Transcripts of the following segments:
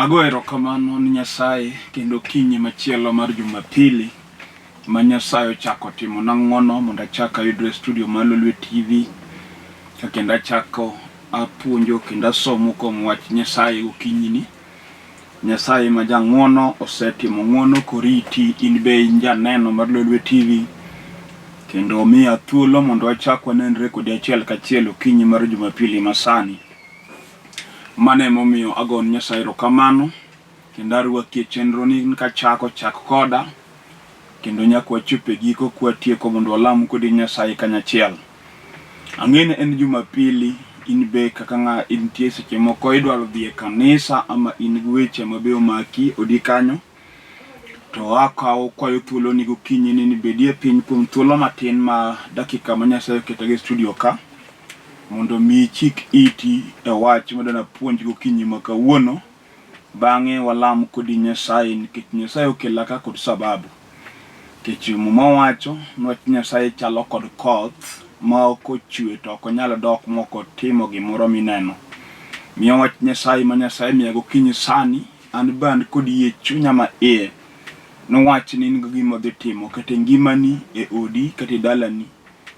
Ago erokamano ni Nyasaye kendo kinyi machielo mar Jumapili ma Nyasaye ochako timo na ng'wono mondo achak ayudre studio mar Lolwe TV kendo achako apuonjo kendo asomo kuom wach Nyasaye gokinyini. Nyasaye ma jang'wono osetimo ng'wono koriti in be janeno mar Lolwe TV kendo omiya thuolo mondo achak wanenre kodi achiel kachiel okinyi mar Jumapili masani. Mane momiyo agon Nyasaye erokamano kendo arwaki e chenro ni chako koda kendo nyaka wachope giko kwatieko mondo walam kodi Nyasaye kanyachiel. Ang'ene en Jumapili, in be kaka ng'a intie seche moko idwaro dhi e kanisa ama in gi weche mabe omaki odi kanyo, to akawo kwayo thuolo ni gokinyi ni bedie piny kuom thuolo matin ma dakika ma Nyasaye oketogi studio ka mondo mi chik iti e wach madana puonj gokinyi ma kawuono. Bang'e walam kodi Nyasaye nikech Nyasaye okela ka kod sababu. Nikech muma wacho nwach Nyasaye chalo kod koth ma ok ochwe to ok onyalo dok moko timo gimoro mineno. Miyo wach Nyasaye ma Nyasaye miya gokinyi sani an band kodi yie chunya ma iye nowach ni in gima dhi timo kata ngimani e odi kata e dalani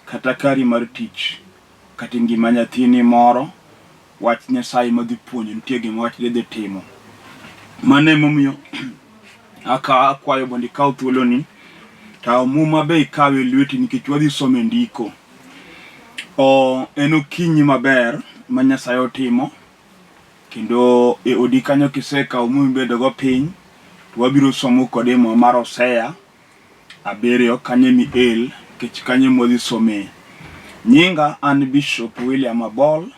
kata kari mar tich kata ngima nyathini moro, wach Nyasaye ma dhi puonjo nitie gima wach dhi timo. Mane momiyo akwayo mondo ikaw thuolo ni ta muma be ikawe lweti nikech wadhi some ndiko. En okinyi maber ma Nyasaye otimo kendo e odi kanyo kisekaw mumi bedo go piny to wabiro somo kode mo mar Hosea 7 kanyo Miel kech kanyo modhi some. Nyinga an Bishop William Abol,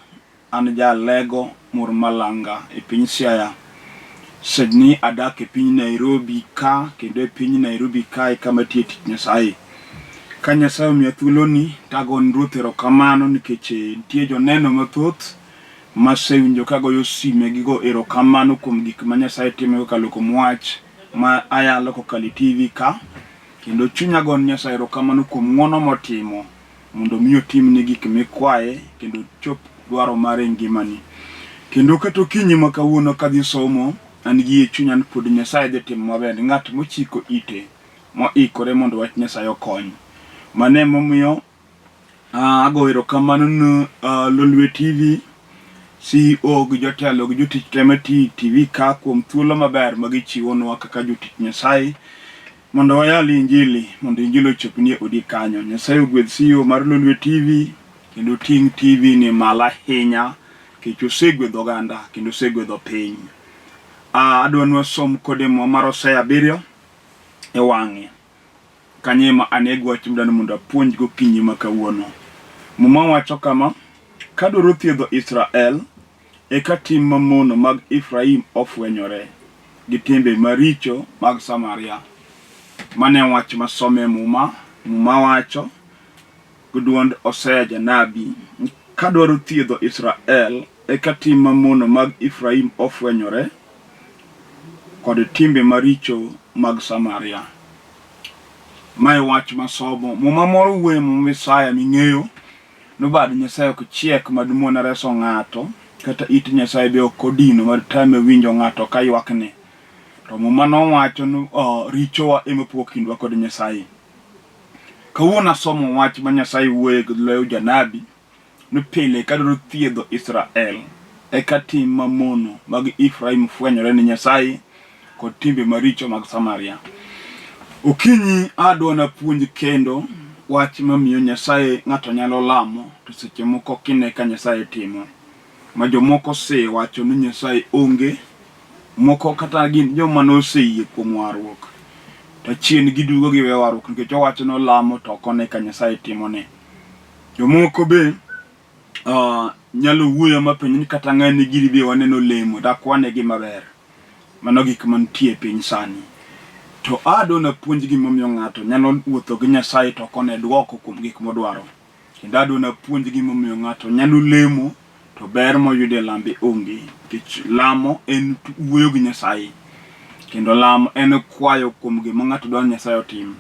an jalego mur Malanga e piny Siaya. Sydney adak e piny Nairobi ka kendo e piny Nairobi ka kama tie tich Nyasaye. Ka Nyasaye omiya thuolo ni tagon Ruoth erokamano nikech nitie joneno mathoth masewinjo kagoyo sime gigo erokamano kuom gik ma Nyasaye timo kokalo kuom wach ma ayalo kokalo TV ka, kendo chunya gon Nyasaye erokamano kuom ng'wono motimo mondo mi otimni gik mikwaye kendo chop dwaro mare ngimani. Kendo kato kinyi ma kawuono kadhi somo an gi chunya ni pod Nyasaye dhi timo maber, ng'at mochiko ite moikore mondo wach Nyasaye okony. Mane momiyo ago erokamano ne Lolwe TV CEO gi jotelo gi jotich tema TV ka kuom thuolo maber ma gichiwonwa kaka jotich Nyasaye mondo wayal injili mondo injili ochopnie odi kanyo. Nyasaye ogwedh CEO mar Lolwe TV kendo ting TV ni mala ahinya kech osegwedho oganda kendo osegwedho piny. Adwa ni wasom kode mo mar Hosea 7 e wang'e kanye ma anego wach mdano mondo apuonj gokinyi ma kawuono. Muma wacho kama: kadwaro thiedho Israel eka tim mamono mag Ifraim ofwenyore gi timbe maricho mag Samaria. Mane wach masome muma wacho goduond Hosea janabi: kadwaro thiedho Israel eka tim mamono mag Ifraim ofwenyore kod timbe maricho mag Samaria. Mae wach masomo muma moro wuoye Misaya ming'eyo no bad Nyasaye ok chiek madumona reso ng'ato kata it Nyasaye be ok odino mar tame winjo ng'ato ka ywakne. To muma no wacho no richowa ema pok kindwa kod Nyasaye. Kawuono asomo wach ma Nyasaye wuoye gi lew janabi no pile kadwaro thiedho Israel eka tim mamono mag Ifraim fwenyore ni Nyasaye kod timbe maricho mag Samaria. Okinyi adwa na puonj kendo wach mamiyo Nyasaye ng'ato nyalo lamo to seche moko kine ka Nyasaye timo. Ma jomoko se wacho ni Nyasaye onge, moko kata gin joma noseyie kuom warruok to chien gidugo giwe warruok nikech owacho no lamo to kone ka Nyasaye timone. Jomoko be nyalo wuoyo mapenjo ni kata ng'ani giri be waneno lemo dakwane gi maber. Mano gik mantie piny sani. To adwa na puonj gimomiyo ng'ato nyalo wuotho gi Nyasaye to kone dwoko kuom gik modwaro. Kendo adwa na puonj gimomiyo ng'ato nyalo lemo to ber moyude lambe onge. Nikech lamo en wuoyo gi Nyasaye. Kendo lamo en kwayo kuom gima ng'ato dwaro Nyasaye otim.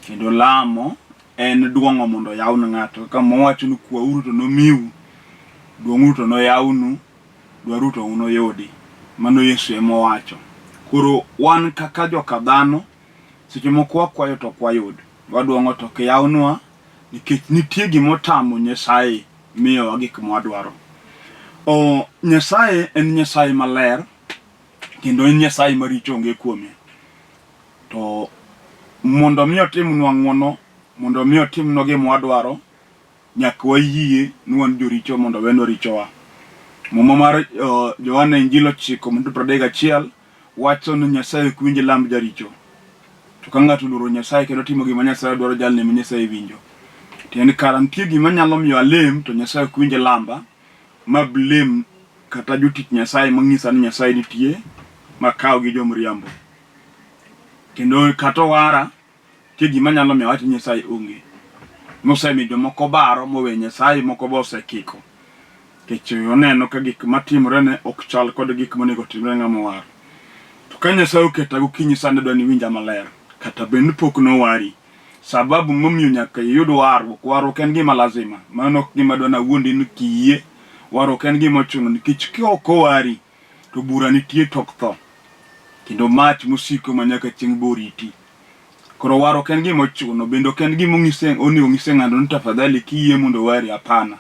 Kendo lamo en duong'o mondo yawne ng'ato. Kaka mowacho ni kwauru to nomiu, duong'uru to noyawnu, dwaru to unoyudi. mano Yesu emowacho. Koro wan kaka joka dhano seche moko wakwayo to kwayud, waduongo to kiyawnwa nikech nitie gimotamo Nyasaye miyo gik mwadwaro. Nyasaye en Nyasaye maler kendo en Nyasaye maricho onge kuome. To mondo mi otimnwa ng'wono, mondo mi otimnwa gima wadwaro, nyaka wayie ni wan joricho mondo wenwa richowa. Muma mar Johana Injili 9:31 wacho ni Nyasaye ok winj lamb jaricho. To ka ng'ato oluoro Nyasaye kendo timo gima Nyasaye dwaro, jalne ma Nyasaye winjo. Tiende kara nitie gima nyalo miyo alem to Nyasaye ok winj lamba, ma blame kata jotich Nyasaye mang'isa ni Nyasaye nitie makaw gi jomriambo. Kendo kata wara tie gima nyalo miyo wach Nyasaye onge. Mosemi jomoko baro mowe Nyasaye, moko bosekiko. Kech oneno ka gik matimore ne ok chal kod gik monego timre ng'ama war. To ka Nyasaye oketa gokinyi sande dwani winja maler, kata bende pok nowari. Sababu momiyo nyaka iyud warruok. Warruok en gima lazima. Mano ok gima dwana wuondi ni kiyie. Warruok en gima ochuno nikech kaok owari to bura nitie tok tho. Kendo mach mosiko manyaka chieng' boriti. Koro warruok en gima ochuno, bende ok en gima ong'ise ng'ato ni tafadhali kiyie mondo wari, hapana.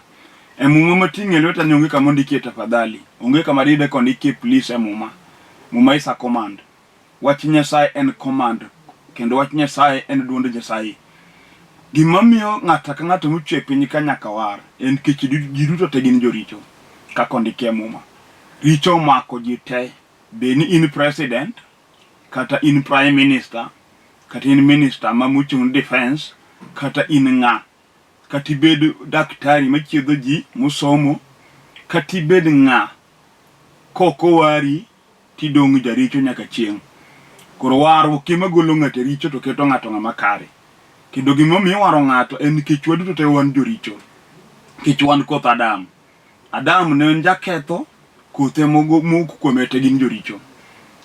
E muma mating'e lweta ni onge kama ondikie tafadhali. Onge kama dide kondikie please e muma. Muma is a command. Wach Nyasaye en command. Kendo wach Nyasaye en duond Nyasaye. Gima miyo ng'ato ka ng'ato mochwe piny ka nyaka war en kech ji duto te gin joricho. Kaka ondikie muma. Richo omako ji te. Be ni in president, kata in prime minister, kata in minister mamuchung defense, kata in ng'a, kata ibed daktari machiedho ji musomo, kata ibed ng'a, koko wari tidong' jaricho nyaka chieng'. Koro warruok ema golo ng'ato richo to keto ng'ato ng'ama kare. Kendo gimomiyo waro ng'ato en nikech waduto te wan joricho. Nikech wan koth Adam. Adam ne en jaketho, kothe moko kuome te gin joricho.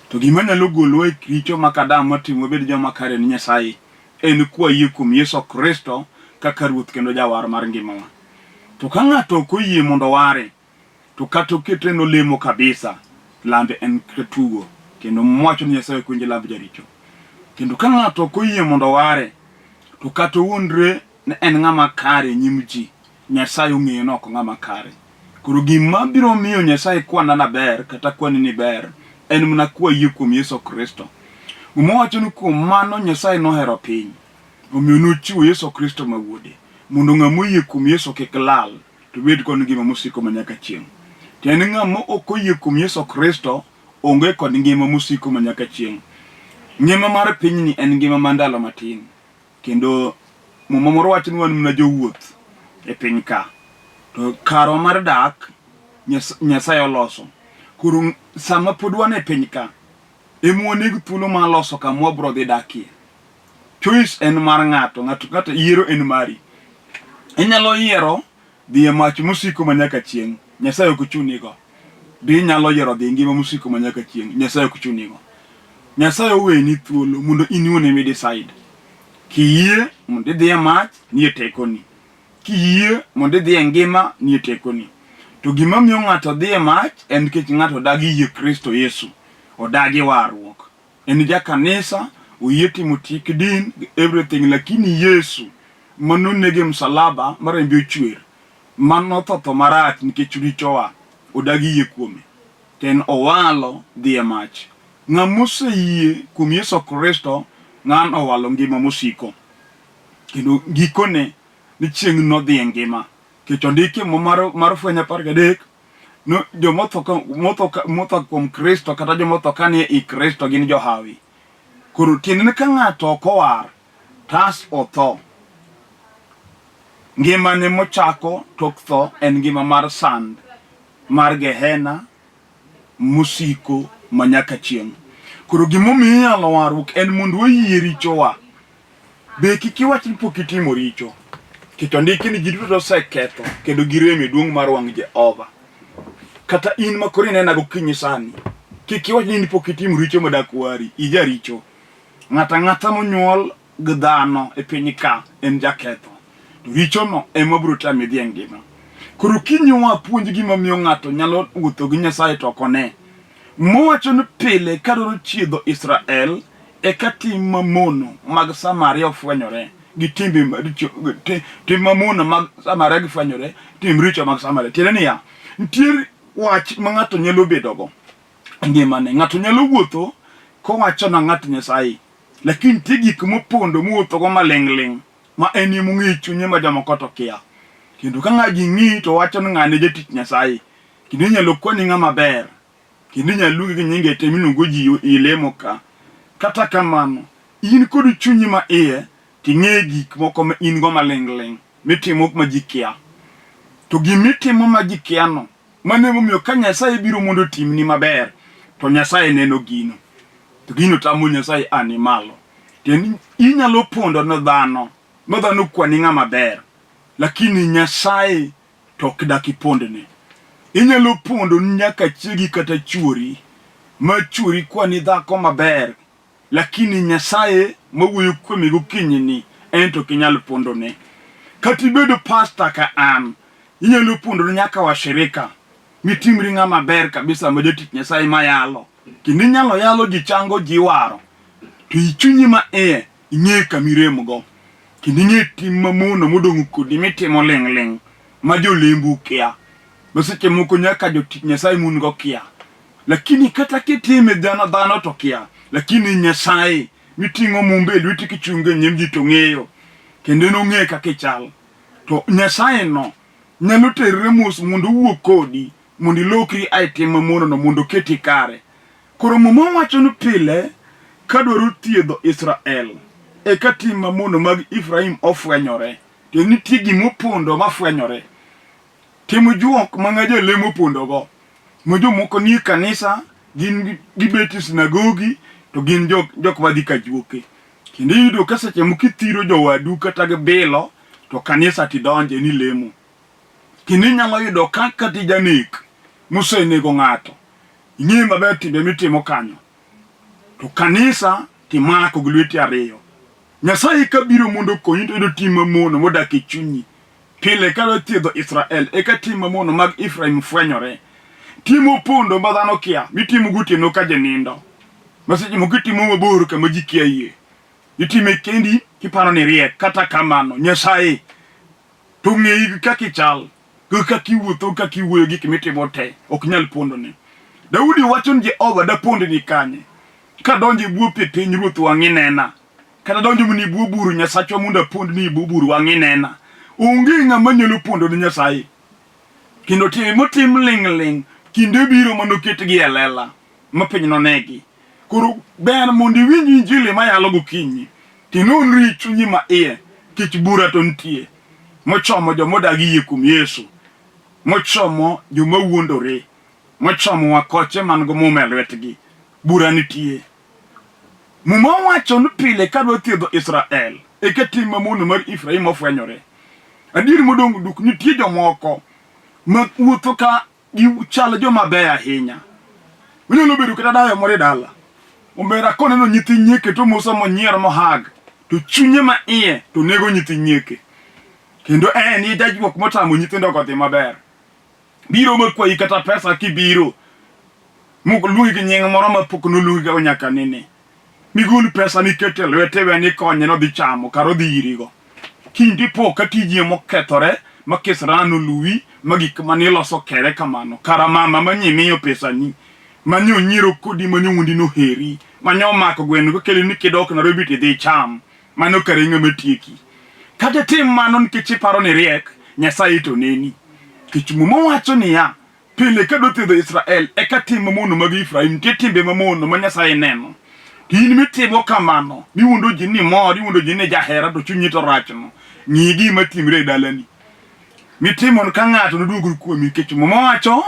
To gima nyalo golowa e richo ma Adam matimo bed joma kare ni Nyasaye en kwayie kuom Yesu Kristo kaka ruoth kendo jawar mar ngimawa. To ka ng'ato ok oyie mondo ware, to kata okete nolemo kabisa, lambe en tugo. Kendo mwacho ni Nyasaye ok winj lamb jaricho. Kendo ka ng'ato ok oyie mondo ware, to kata owuondre ni en ng'ama kare nyim ji, Nyasaye ong'eyo ni ok ng'ama kare. Koro gima biro miyo Nyasaye kwanana ber kata kwani ni ber en mana kwayie kuom Yesu Kristo. Umowacho ni kuom mano Nyasaye nohero piny, omiyo nochiwo Yesu Kristo ma wuode, mondo ng'ama oyie kuom Yesu kik lal, to bed kod ngima mosiko manyaka chieng'. Tiende ng'ama ok oyie kuom Yesu Kristo onge kod ngima mosiko manyaka chieng'. Ngima mar pinyni en ngima mar ndalo matin. Kendo muma moro wacho ni wan mna jowuoth e piny ka. To karo mar dak Nyasaye oloso. Koro sama pod wan e piny ka, emuonego thuolo ma loso kama wabro dhi dakie. Choice en mar ng'ato kata yiero en mari. Inyalo yiero dhi e mach mosiko manyaka chieng', Nyasaye ok ochunigo. Be inyalo yiero dhi ngima mosiko manyaka chieng', Nyasaye ok ochunigo. Nyasaye oweni thuolo mondo iniwuon emi decide. Kiyie mondo idhi e mach, nie tekoni. Kiyie mondo idhi e ngima, nie tekoni. To gima miyo ng'ato dhi e mach en nikech ng'ato odagi yie Kristo Yesu, odagi warruok. En jakanisa, oyie timo tik din, everything, lakini Yesu manonege msalaba marembe ochwer, manotho marach nikech richowa, odagi yie kuome. Ten owalo dhi e mach. Ng'ama oseyie kuom Yesu Kristo, ng'ano owalo ngima mosiko. Kendo gikone ni chieng' nodhi e ngima. Kech ondiki mar Fweny 13, no jomotho kuom Kristo kata jomotho kanie i Kristo gin johawi. Koro tiende ka ng'ato ok owar, tas otho. Ngimane mochako tok tho en ngima mar sand, mar Gehena, musiko manyaka chieng'. Koro gimomiyo inyalo warruok en mondo wayie richowa. Be kik iwach ni pok itimo richo. Kech ondiki ni ji duto oseketho kendo girem e duong' mar wang' Jehova. Kata in ma koro inena gokinyi sani, kik iwach ni pok itimo richo modak wari, ija richo. Ng'ata monyuol gi dhano e piny ka en jaketho. To richono ema biro tami dhi e ngima. Koro kinyowa puonj gima miyo ng'ato nyalo wuotho gi Nyasaye to ok one. mowacho ni pile kadoro chiedho Israel eka tim mamono mag Samaria ofwenyore gi timbe maricho tim mamono mag Samaria gifwenyore tim richo mag Samaria. Tiende niya, nitie wach ma ng'ato nyalo bedogo ngimane. Ng'ato nyalo wuotho kowacho na ng'at Nyasaye, lakini nitie gik mopondo muwuothogo maling'ling' ma en mong'i chunye ma jomoko to kia. Kendo ka ng'aji ng'i to wacho ni ng'ane jatich Nyasaye, kendo inyalo kwani ng'ama ber, kendo inyalo luongi gi nyinge te miluongo ji ilemo ka. Kata kamano, in kod chunyi ma iye ting'e gik moko ma in go maling'ling' mitimo ma ji kia. To gimitimo ma ji kia no, mane momiyo ka Nyasaye biro mondo timni maber, to Nyasaye neno gino. To gino tamo Nyasaye ani malo. Kendo inyalo pondo no dhano, ma dhano kwani ng'ama ber, lakini Nyasaye to ok dak ipondne. Inyalo pondo nyaka chiegi kata chuori, ma chuori kwani dhako maber, lakini Nyasaye mawuoyo kuome gokinyini en to kinyal pondone. Kata ibedo pastor ka an, inyalo pondo nyaka washirika mitimri ng'ama ber kabisa ma jatich Nyasaye mayalo, kendo inyalo yalo ji chango ji waro, to ichunyi ma iye ing'e kamiremgo, kendo ing'e tim mamono modong' kodi mitimo ling'ling' ma jolembu kia. Seche moko nyaka jotich Nyasaye mun go kia, lakini kata kitime dhano to kia, lakini Nyasaye miting'o mumbe lweti kichunge nyim ji to ng'eyo, kendo nong'e kaka ichal. To Nyasaye no nyalo terre mos mondo wuok kodi, mondo ilokri ai tim mamono no mondo keti kare. Koro muma wacho ni pile kadwaro thiedho Israel eka tim mamono mag Ifraim ofwenyore, to nitie gimopondo mafwenyore. Timo juok mang'ajo lemo pondo go. Mojo moko ni kanisa, gin gibeti sinagogi, to gin jok madhi ka juoke. Kendo yudo ka seche mokithiro jowadu kata gibilo, to kanisa tidonje ni lemo. Kendo inyalo yudo kaka tijanek mosenego ng'ato. Ing'e maber timbe mitimo kanyo. To kanisa timako gi lweti ariyo. Nyasaye kabiro mondo konyi to yudo tim mamono modak e chunyi. Pile kadwa thiedho Israel eka tim mamono mag Ifraim fwenyore. Timo pondo ma dhano kia, mitimo gotieno ka jenindo. Maseche moko itimo mabor kama ji kia yie. Itime kendi kiparo ni riek, kata kamano Nyasaye to ng'eyi kaka ichal, kaka iwuotho, kaka iwuoyo, gik mitimo te ok nyal pondone. Daudi wacho ni Jehova da pondni kanye, kadonjo e bwo piny ruoth wang'i nena, kata donjo mni bwo buru Nyasachwa mondo apondni bwo buru wang'i nena. Onge ng'ama nyalo pondo ni Nyasaye. Kendo time motim ling'ling' kinde biro manoketgi e lela ma piny nonegi. Koro ber mondo iwinj injili mayalo gokinyi, tinonri chunyi ma iye, kich bura to nitie. Mochomo jomodagi yie kuom Yesu, mochomo joma wuondore, mochomo wakoche man go muma e lwetgi, bura nitie. Muma wacho ni pile kadwa thiedho Israel eka tim mamono mar Ifraim ofwenyore. Adier modong' duk nitie jomoko ma wuotho ka chal joma beyo ahinya. Onyalo bedo kata dayo moro e dala, omera koneno nyithi nyieke to moso monyiero mohag, to chunye ma iye to nego nyithi nyieke. Kendo ni jajuok motamo nyithindo go dhi maber. Biro makwayi kata pesa kibiro, luongi gi nying moro ma pok noluongi go nyaka nene. Migol pesa mikete e lwete we ni konye no dhi chamo karo dhi irigo. Kindi po ka tijie mokethore ma kisrano luwi ma gik maniloso kere kamano. Kara mama manyimiyo pesa ni, manyo nyiro kodi manyo wundi no heri, manyo mako gweno ko kele ni kidok na robi ti dhi cham, mano kare ng'ama tieki. Kata tim mano nikech iparo ni riek, Nyasaye to neni. Kich muma wacho niya, pile kadwa thiedho Israel eka tim mamono mag Ifraim, nitie timbe mamono ma Nyasaye neno. In mitimo kamano, miwuondo ji ni mor, iwuondo ji ni jahera, to chunyi to rachno. Ng'i gima timre e dalani. Mitimo ka ng'ato noduogo kuomi, kech muma wacho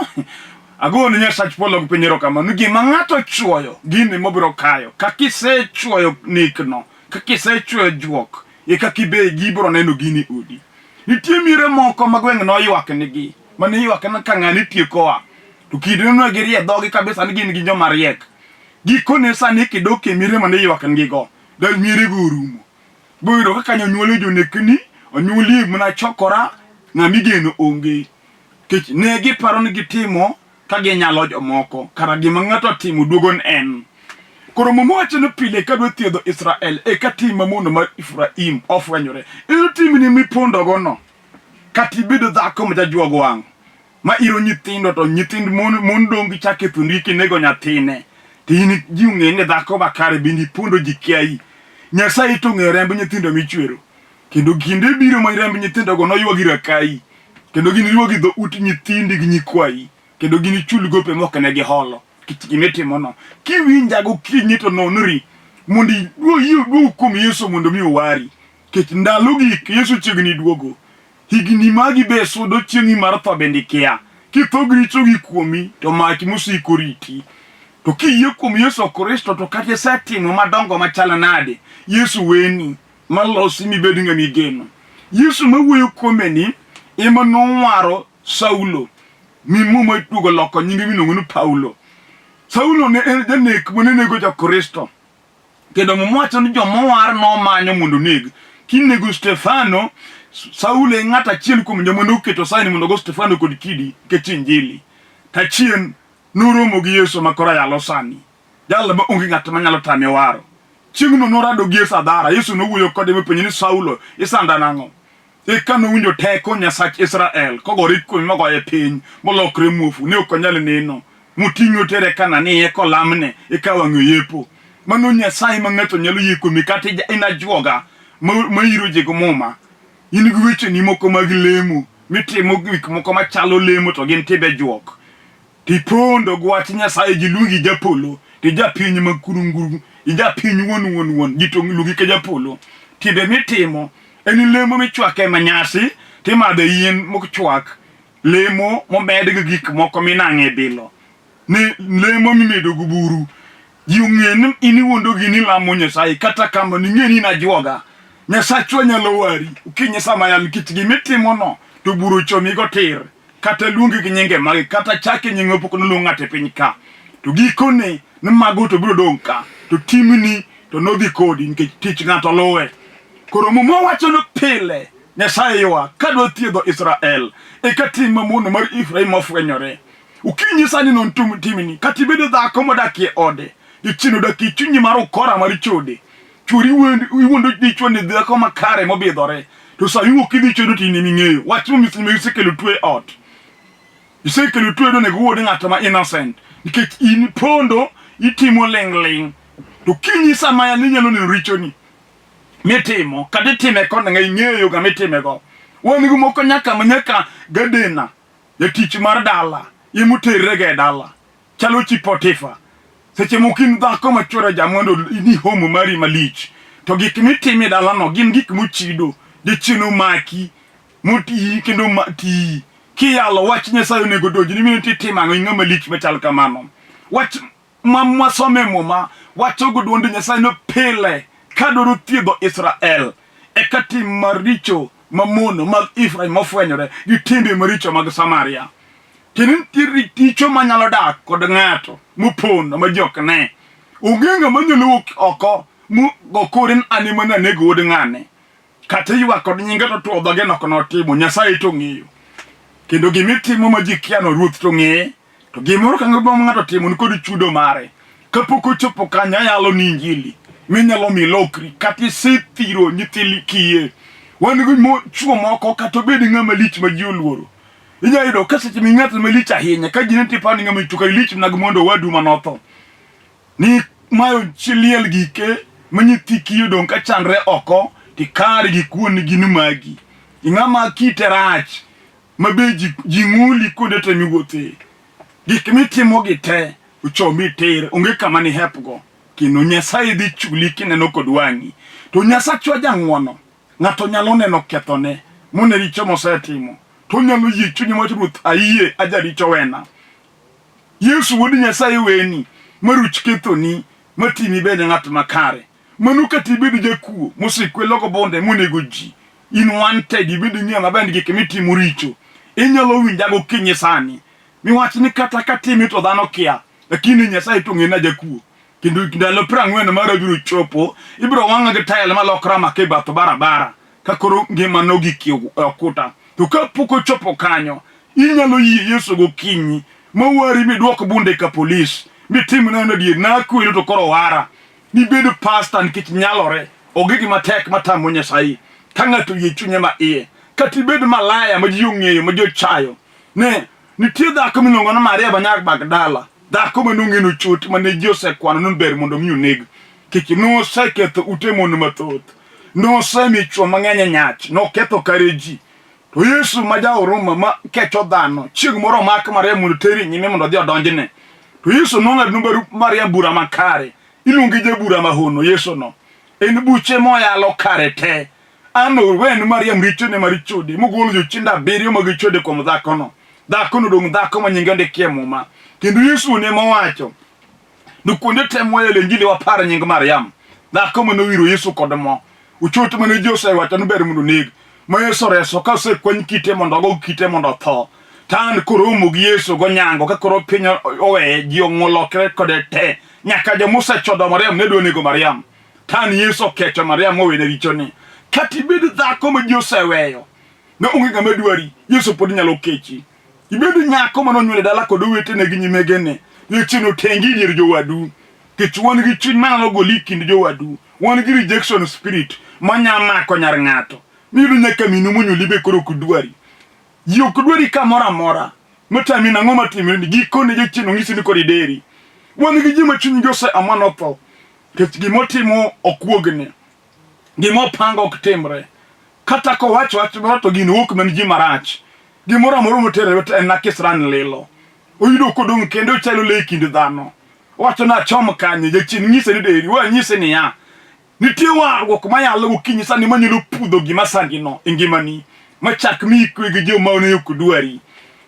agone Nyasach polo gi piny erokamano, gima ng'ato chwoyo gini mobiro kayo. Kakisechwoyo nikno, kakisechwoyo juok, kaka ibe gibiro neno gini udi. Nitie mire moko ma gweng' noywak nigi, mane ywak na ka ng'ani tiekoa, to kidino no girie dhogi kabisa ni gin gi joma riek. Gikone sani kidok e mire mane ywak ngigo, dal mire go orumo. Boyudo kaka nyonyuole jonekni, onyuolie mana chokora, ng'ami geno onge. Kech ne giparo ni gitimo ka ginyalo jomoko kara gima ng'ato timo duogon en. Koro momo wacho no pile ka dwa thiedho Israel e ka tim mamono mar Ifraim ofwenyore. Ilo tim ni mipondo gono. Kati bedo dhako ma jajuogo wang'. Ma iro nyithindo to nyithind mon dongi chake thundiki nego nyathine. Tini jiung'e ne dhako makare bindi pondo jikiai. Nyasaye to ng'e remb nyithindo michwero. Kendo kinde biro ma remb nyithindo go noywagi rakai. Kendo gini yuagi dho ut nyithindi gi nyikwai. Kendo gini chul gope moko ne giholo. Kimetimo no kiwinja go kinyi to nonri mondi duo kum Yesu mondo mi wari kech ndalo gi Yesu chiegni duogo higni magi be sudo chiegni mar tho bende kia kithogri chogi kuomi to mach musiko riti to kiyie kuom Yesu Kristo to kata setimo madongo machala nade Yesu weni malosi mi bedi ng'ami geno Yesu mawuoyo kuomeni ema nowaro Saulo mimo tugo loko nyinge minong'o Paulo. Saulo ne en janek monego ja Kristo. Kendo mwacho ni jomowar no manyo mondo neg. Kinego Stefano, Saulo e ng'ata achiel kuom joma noketo sign mondo go Stefano kod kidi kech injili. Ta chien noromo gi Yesu makora yalo sani. Jalla ma onge ng'at manyalo tame waro. Chieng'no norado gi Sadara, Yesu nowuoyo kode mopenjo ni Saulo isanda nang'o. Eka nowinjo teko Nyasach Israel kogore kuom mogoye piny molokre muofu ne ok onyal neno. Mutinyo tere kana ni eko lamne eka wang'o yepo mano Nyasaye ma ng'ato nyalo yiko mikati ina juoga ma iro jego muma in gi weche ni moko mag lemo mitimo gik moko machalo lemo to gin tibe juok tipondo gwach Nyasaye ji lugi japolo ti japiny makurunguru japiny won gito lugi ke japolo tibe mitimo en lemo michwake manyasi timade yien mokchwak lemo momed gi gik moko minang'e bilo ni lemo mimedo guburu jiung'en ini wondo gini lamo Nyasaye kata kama ni ng'eni na juoga Nyasaye nyalo wari ukinye sama yal kitgi mitimo no to buru chomi go tir kata luongi gi nyinge magi kata chake nyingo pok no ng'ate piny ka to gikone ni mago to biro donka to timni to nodhi kodi nikech tich ng'ato Lolwe. Koro momo wacho no pile Nyasaye ywa kadwa thiedho Israel e ka tim mamono mar Ifraim ofwenyore. Ukinyi sani non timini kati bedo dhako modakie ode ichino daki chunyi mar ukora mar chode churi wuondo dichwo ni dhako makare mobidhore to sa yuok idhi chodo tini ming'eyo wach misime isekelo twe ot isekelo twe do nego wuod ng'ato ma innocent nikech in pondo itimo ling to kinyi sama ya ninyalo ni richoni mitimo kadi time kone ng'e ng'eyo ga mitime go wonigo moko nyaka gadena ya tich mar dala imuterre ge dala chalo chi Potifa seche mokin dhako machora jamondo ini homo mari malich to gik mitime dala no gin gik mochido dichino maki muti kendo mati kiyalo wach Nyasaye nego doji ni minti timang'o ing'ama lich machal kamano wach mamwa some moma wacho go duonde Nyasaye no pile kadoro thiedho Israel e katim maricho mamono mag Ifraim ofwenyore gi timbe maricho mag Samaria. Kenin ticho manyalo dak kod ng'ato mupondo ma jok ne ugenga manyalo oko mu gokorin animana nego wod ng'ane kata ywa kod nyinga to tuodho ge nokono timo Nyasaye to ng'eyo kendo gimitimo ma jikiano ruoth to ng'e to gimoro ka ng'ato timo ni kod chudo mare kapok ochopo kanya yalo ni injili minyalo milokri kati sithiro nyithili kiye wan go chuo moko kata bed ng'ama lich ma ji oluoro inyayudo ka seche ming'ato malich ahinya ka jine tipani ng'ama ituka lich nag mondo wadu manotho ni mayo chiliel gike manyithi kiyo dong ka chandre oko tikari gikuon gini magi ing'ama kiterach mabe ji ng'uli kuonde te miwuothe gik mitimo gi te uchomi tir onge kama ni hepgo kino Nyasaye dhi chuli kineno kod wang'i to Nyasaye jang'wono ng'ato nyalo neno kethone mone richo mosetimo to nyalo yie chunye mar ruoth ayie ajaricho wena Yesu wuod Nyasaye weni maruch kethoni matimi bende ng'at makare manu kati bedo jakuo mosekwe logo bonde monego ji in wanted bedo ng'ia mabende gik mitimo richo inyalo winjago kinyi sani miwach ni kata katimi to dhano kia lakini Nyasaye to ng'ena jakuo kendo ndalo 40 mara biro chopo ibiro wang'a gi tayel malokra make bath barabara ka koro ngima no gi okuta to ka poko chopo kanyo inyalo yie Yesu gokinyi mawari mi duok bunde ka police mi tim na di na ku to koro wara ni bedo pastor nikech nyalore ogigi matek matamo Nyasaye ka ng'ato yie chunye ma iye kati bedo malaya ma ji ong'eyo ma jo chayo ne nitie dhako miluongo na Maria Banyak Bagdala dhako manong'eno chot mane ji osekwano nun ber mondo mi oneg kech noseketho ute mon mathoth nosemi chwo mang'eny nyach noketho kare ji to Yesu ma jaoroma ma kecho dhano chieng' moro mak Maria mondo teri nyime mondo dhi odonjne to Yesu nong'adno barup Maria bura makare iluongi jabura mahono Yesu no en buche moyalo kare te ano wen Mariam richone marichode mogolo jochinda abiriyo magichode kuom dhakono dong' dhako ma nyinge ndikie muma kendo Yesu ne mowacho no kuonde temo ele Injili wapar nying Mariam dhako manowiro Yesu kod mo uchot mane Jose wacho no ber mondo neg ma Yesu reso ka osekwany kite mondo go kite mondo tho tan koromo gi Yesu go nyango ka koro piny owe ji ong'olokre kode te nyaka Musa chodo Mariam ne do nego Mariam tan Yesu kecho Mariam owene richone kati bedo dhako ma Jose weyo ne onge ng'ama dwari Yesu pod nyalo kechi ibedo nyako manonyuole dala kod owetene gi nyimegene yechino tengi dier jowadu kech wan gi chuny manalo goli kind jowadu wan gi rejection spirit manya mako nyar ng'ato miru nyaka minu monyuoli be koro kudwari yo kudwari kamoro amora matami nang'o matimre gikone jochino ng'isi ni kod deri wan gi ji machuny Jose amano tho kech gimotimo okuogne gimopango ok timre kata kowacho wach to gino wuok man ji marach gimoro amoro motere en na kisran lilo oyudo kodong' kendo chalo le kind dhano wacho na chom kanye jachin ng'ise ni deri wa nyise ni ya nitie warruok mayalo gokinyi sani manyalo pudho gima sandi no e ngimani machak mi ikwe gi joma ne ok dwari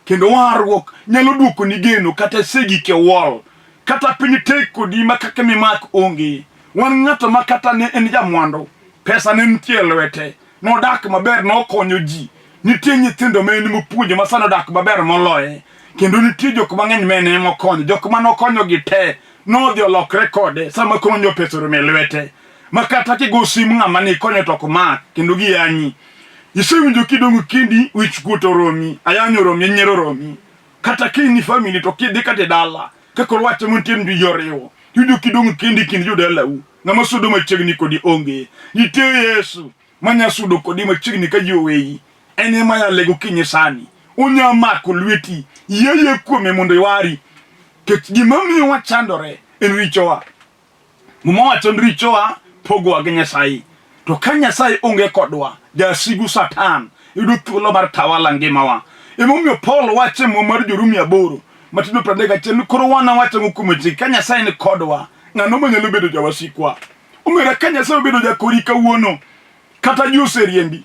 kendo warruok nyalo duoko ni geno kata segi ke wall kata piny tek kodi makaka mimak onge wan ng'ato makata ne en jamwando pesa ne nitie lwete nodak maber nokonyo ji nitie nyithindo ma en mopuonjo masano dak maber moloye kendo nitie jok mang'eny mene mokonyo jok manokonyo gi te nodhi olokre kode sama konyo pesa rume lwete makata kigo simu ng'ama ni konyo to komak kendo giyanyi isewinjo kidong' kindi wich kuot oromi ayanyo romi nyiero romi kata kini family to kidhi kate dala kakoro wacho montie ndu yoriwo yudo kidong' kindi kind jodalau ng'ama sudo machiegni kodi onge nitie Yesu manya sudo kodi machiegni ka ji oweyi ene maya lego kinyi sani unya mako lweti yeye kuome mondo iwari kech gimamiyo wachandore en richowa muma wacho richowa pogowa gi Nyasaye to ka Nyasaye onge kodwa jasigu Satan yudo thuolo mar tawala ngimawa emomiyo Paul wache mo mar Jorumi 8 matido 31 koro wana wacho ngukumechi ka Nyasaye ni kodwa ng'ano manyalo bedo jawasikwa umera ka Nyasaye bedo jakori kawuono kata Jose riembi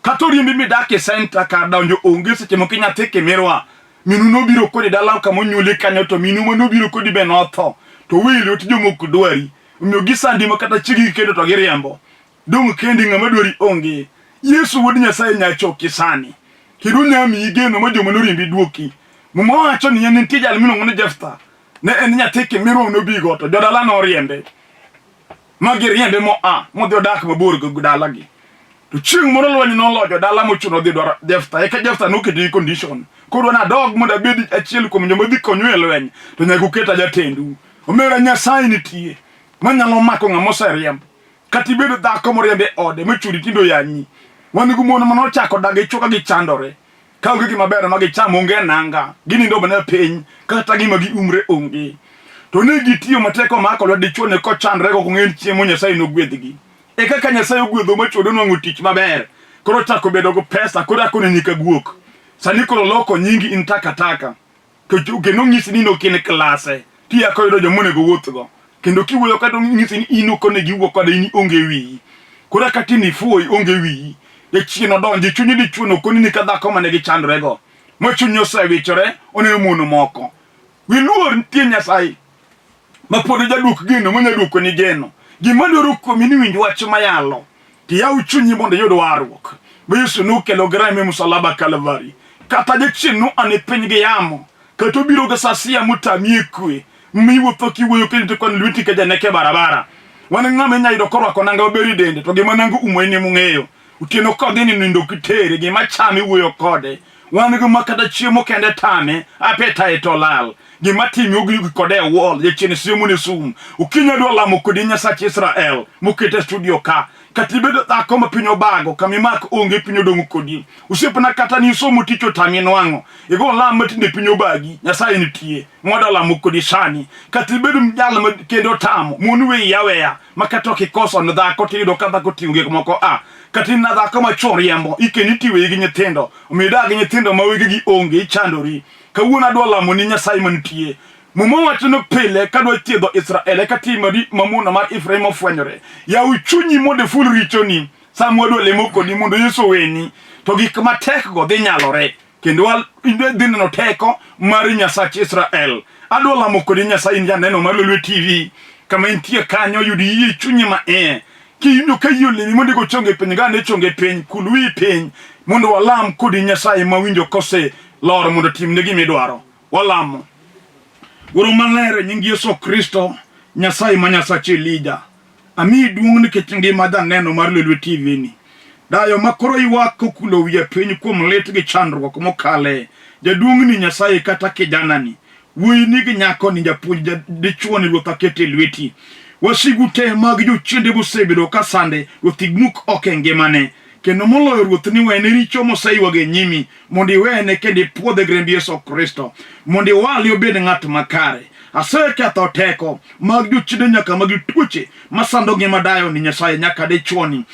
kata riembi midake center ka donjo onge seche moko nyathi kimirwa minu nobiro kodi dala kama onyuole kanyo to minu manobiro kodi be notho to wili oti jomoko dwari omiyo gisandi ma kata chigi kendo to giriembo dong' kendi ng'ama dwari onge Yesu wuod Nyasaye nyachoki sani kendo nyami igeno ma joma noriembi duoki muma wacho ni en nitie jal miluongo ni Jephthah ne en nyathi kimirwa nobigo to jodala noriembe ma giriembe modhi odak mabor gi dalagi to chieng' moro lweny nolojo dala mochuno dhi dwaro Jephthah eka Jephthah noketi condition koro na dog mondo abed achiel kuom joma dhi konyo e lweny to nyaka uketa jatendu omera Nyasaye nitie manyalo mako ng'ama oseriemb kata ibedo dhako moriembe ode machuri tindo yanyi wan gi mon manochako dage chuka gi chandore ka onge gima ber ma gichamo onge nanga ginindo bana piny kata gima gi umre onge to ne gitiyo matek omako lwedo dichuo ne kochandre go kong'en chiemo Nyasaye nogwedhgi e kaka Nyasaye ogwedho machuodo nwang'o tich maber koro chako bedo go pesa koro akone nyika guok sani koro loko nyingi in takataka kendo ng'isi ni nokin klase ti akoyudo jomonego wuothgo kendo kiwuoyo kata ng'isi ni ino kone giwuok kada ini onge wiyi koro kati ni fuoi onge wiyi chino donji chunyi dichuo no koni ni kadhako mane gichandrego machunyi osewichore oneno mono moko wiluor nitie Nyasaye mapod jaduok geno manyaduoko ni geno gima dwaro kuomi ni winj wach mayalo ti yaw chunyi mondo yud warruok ba Yesu nokelo grime Msalaba Kalvari kata jachien no ane piny gi yamo kata obiro ga sasia mutami ekwe miwuotho kiwuoyo kendo kon lweti ka janeke barabara wan ng'ama nyayudo korwako nanga oberi dende to gima nango umo ene mung'eyo utieno kodhi ni nindo kitere gima chami wuoyo kode wan go makada chiemo kende tame appetite olal gima timi ogi kode wall ye chini simu ne sum ukinya do lamo kodi Nyasaye Israel mukete studio ka katibedo dhako ma pinyo bago kamimak onge pinyo dongo kodi usepna kata ni somo ticho tamino wango igo lamo tinde pinyo bagi Nyasaye nitie ngoda lamo kodi sani katibedo mjala kendo tamo munwe yaweya makatoke koso no dhako tido kata kotinge moko katina dhako ma choriembo ikenitiwe gi nyithindo umidagi nyithindo ma wigi onge ichandori kawuna do lamo ni Nyasaye manitie mumo wachino pele kadwa tiedho Israel katimari mamuna mar Ifraim ofwenyore ya uchunyi mode full richoni samwedo lemo kodi mondo Yesu weni to gik matek go dhi nyalore kendo wal dinno teko mar Nyasaye Israel adwa lamo kodi Nyasaye njaneno mar Lolwe TV kama intie kanyo yudi chunyi ma kiyudo kayole ni mondo go chonge piny gane chonge piny kulwi piny mondo walam kodi Nyasaye mawinjo kose lor mondo timne gimidwaro walamo Woro malere nyingi Yesu Kristo Nyasaye ma Nyasaye Elija ami duong nikech ngima neno mar Lolwe TV ni dayo makoro ywak kokulo wiye piny kuom lit gi chandruok mokale jaduong ni Nyasaye kata kijana ni wuoyi ni gi nyako ni japuonj dichuo ni Ruoth akete lweti wasigu te mag jochiende mosebedo ka sande Ruoth igmuk ok ngimane kendo moloyo Ruoth ni wene richo moseiwage nyimi mondo iwene kendo ipuodhe grembi Yesu Kristo mondo iwali obed ng'at makare aseketho teko mag jochiende nyaka mag tuoche masando ngima dayo ni Nyasaye nyaka dichuoni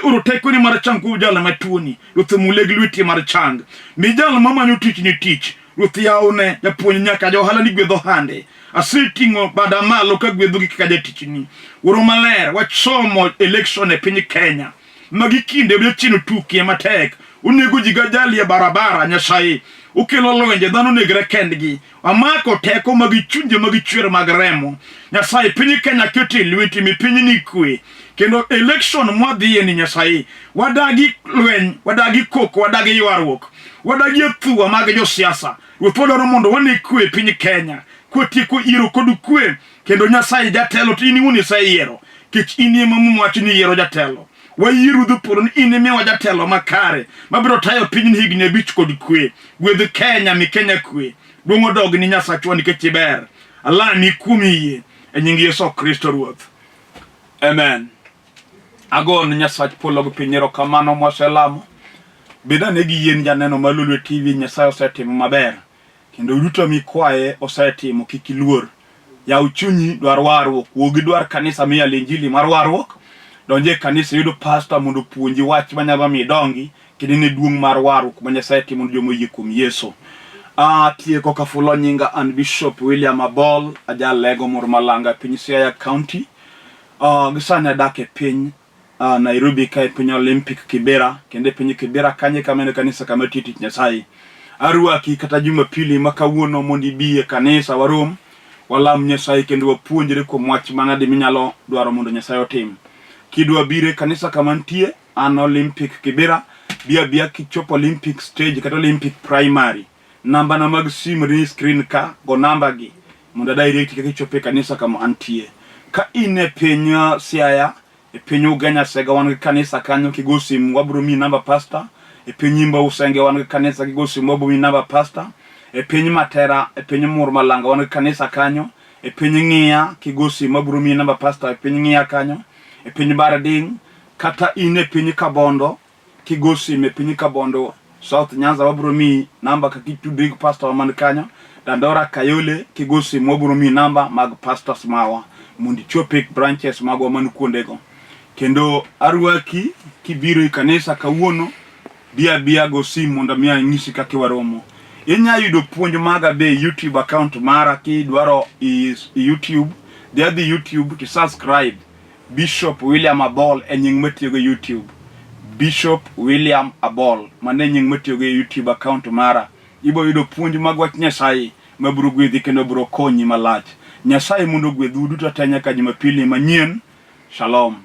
oro teko ni mar chang ku jala matuoni Ruoth mule gi lweti mar chang mi jala mamanyo tich ni tich Ruoth yaone japuonj nyaka johala ni gwedho hande asetingo bada malo ka gwedho gi kaka jatichni woro maler wach somo election e piny Kenya magi kinde biro chino tukie matek unego jiga jali ya barabara Nyasaye ukelo lwenje dhano negre kendgi amako teko magi chunje magi chwer mag remo Nyasaye piny Kenya kete lweti mi piny ni kwe kendo election mwadhiye ni Nyasaye wadagi lweny wadagi koko wadagi ywaruok wadagi thuwa mag josiasa wethodoro mondo wane kwe piny Kenya kotiko iro kodu kwe kendo Nyasaye jatelo tini uni sayiero kech inie mamu wachini yiero jatelo wayiru dhupuro ni inime wajatelo makare mabiro tayo piny ni higni 5 kod kwe gwedh Kenya mi Kenya kwe duongo dog ni Nyasaye nikech ber Allah ni kumiye e nying Yesu Kristo Ruoth amen agon Nyasaye polo pinyero kamano moselamo beda ne gi yien janeno mar Lolwe TV Nyasaye osetimo maber kendo ruto mi kwaye osetimo kikiluor ya uchunyi dwar warruok wogi dwar kanisa mi alinjili mar warruok donje kanisa yudo pastor mondo puonji wach manyalo mi dongi kidine duong mar warruok ma Nyasaye timo jomo yie kuom Yesu tieko kafulo nyinga an Bishop William Abol ajal lego mor malanga piny Siaya County gisanya dake piny Nairobi kai piny Olympic Kibera kende piny Kibera kanye kamene kanisa kama titi Nyasaye aruaki kata Jumapili makawuono mondi biye kanisa warom walam Nyasaye kendo wapuonjre kuom wach manade minyalo dwaro mondo Nyasaye otim kidwa bire kanisa kamantie an Olympic Kibera bia kichopo Olympic stage kata Olympic primary namba na mag simu ni screen ka go namba gi mondo direct kichope kanisa kama antie ka ine penya Siaya e penyo Ugenya sega wan kanisa kanyo kigosim wabro mi namba pastor e penyimba usenge wan kanisa kigosim wabro mi namba pastor e peny Matera e peny Mur Malanga wan kanisa kanyo e peny Ng'ia kigosim wabro mi namba pastor e peny Ng'ia kanyo e piny Barading kata ine piny Kabondo kigosim e piny Kabondo South Nyanza wabro mi namba kakitudrik pastor man kanyo Dandora Kayole kigosim wabro mi namba mag pastors mawa mundi chopik branches magwa man kuondego kendo arwaki kibiro kanisa kawuono bia go sim mondo miya ngisi kake waromo inya yudo puonj maga be YouTube account mara ki dwaro is YouTube the YouTube to subscribe Bishop William Abol e nying matiyogo YouTube Bishop William Abol mane nying matiyogo YouTube account mara ibo yudo puonj mag wach Nyasaye mabiro gwedhi kendo biro konyi malach Nyasaye mondo gwedhu duto tanya ka Jumapili manyien shalom